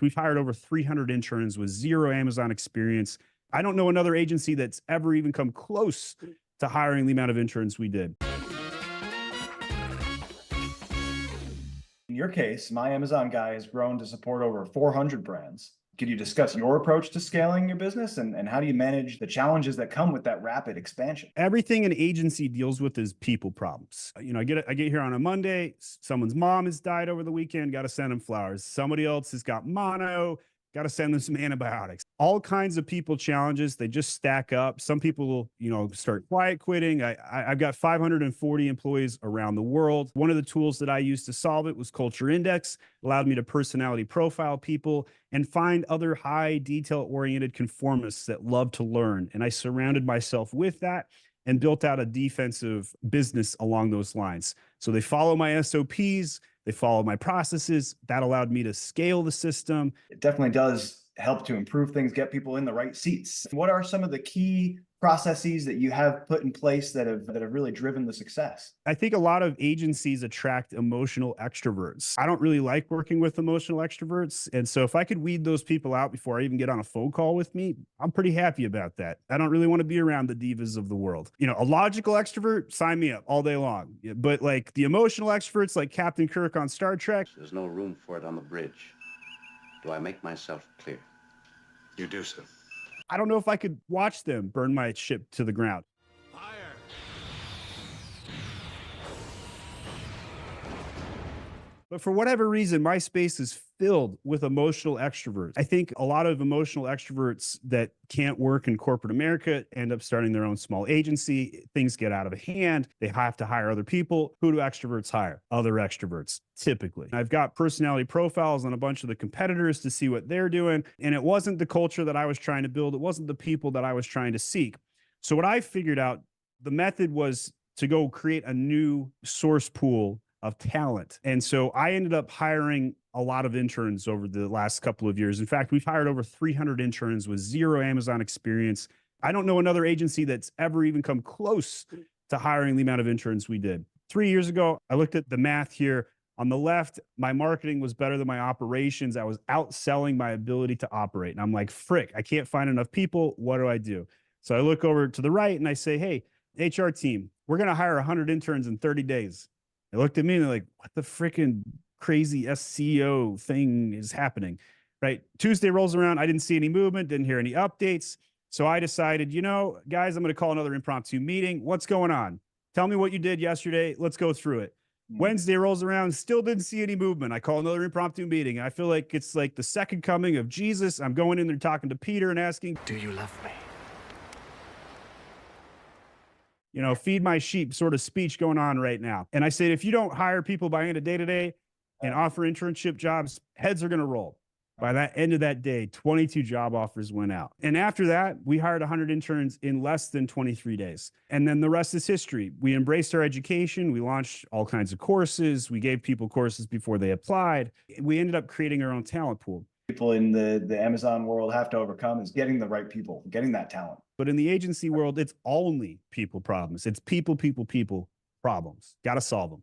We've hired over 300 interns with zero Amazon experience. I don't know another agency that's ever even come close to hiring the amount of interns we did. In your case, my Amazon guy has grown to support over 400 brands. Could you discuss your approach to scaling your business and how do you manage the challenges that come with that rapid expansion? Everything an agency deals with is people problems. I get here on a Monday, someone's mom has died over the weekend, got to send them flowers. Somebody else has got mono, got to send them some antibiotics. All kinds of people challenges, they just stack up. Some people will, start quiet quitting. I've got 540 employees around the world. One of the tools that I used to solve it was Culture Index. It allowed me to personality profile people and find other high detail-oriented conformists that love to learn. And I surrounded myself with that and built out a defensive business along those lines. So they follow my SOPs, they follow my processes. That allowed me to scale the system. It definitely does help to improve things, get people in the right seats. What are some of the key processes that you have put in place that have really driven the success? I think a lot of agencies attract emotional extroverts. I don't really like working with emotional extroverts. And so if I could weed those people out before I even get on a phone call with me, I'm pretty happy about that. I don't really want to be around the divas of the world. A logical extrovert, sign me up all day long. But like the emotional extroverts like Captain Kirk on Star Trek. There's no room for it on the bridge. Do I make myself clear? You do so. I don't know if I could watch them burn my ship to the ground. Fire! But for whatever reason, my space is filled with emotional extroverts. I think a lot of emotional extroverts that can't work in corporate America end up starting their own small agency. Things get out of hand. They have to hire other people. Who do extroverts hire? Other extroverts, typically. I've got personality profiles on a bunch of the competitors to see what they're doing. And it wasn't the culture that I was trying to build. It wasn't the people that I was trying to seek. So what I figured out, the method was to go create a new source pool of talent. And so I ended up hiring a lot of interns over the last couple of years. In fact, we've hired over 300 interns with zero Amazon experience. I don't know another agency that's ever even come close to hiring the amount of interns we did. 3 years ago, I looked at the math here. On the left, my marketing was better than my operations. I was outselling my ability to operate. And I'm like, frick, I can't find enough people. What do I do? So I look over to the right and I say, hey, HR team, we're going to hire 100 interns in 30 days. They looked at me and they're like, what the freaking crazy SEO thing is happening, right? Tuesday rolls around. I didn't see any movement, didn't hear any updates. So I decided, guys, I'm going to call another impromptu meeting. What's going on? Tell me what you did yesterday. Let's go through it. Wednesday rolls around, still didn't see any movement. I call another impromptu meeting. I feel like it's like the second coming of Jesus. I'm going in there talking to Peter and asking, Do you love me? Feed my sheep sort of speech going on right now. And I said, if you don't hire people by end of day today and offer internship jobs, heads are going to roll. By that end of that day, 22 job offers went out. And after that, we hired 100 interns in less than 23 days. And then the rest is history. We embraced our education. We launched all kinds of courses. We gave people courses before they applied. We ended up creating our own talent pool. People in the Amazon world have to overcome is getting the right people, getting that talent. But in the agency world, it's only people problems. It's people problems. Got to solve them.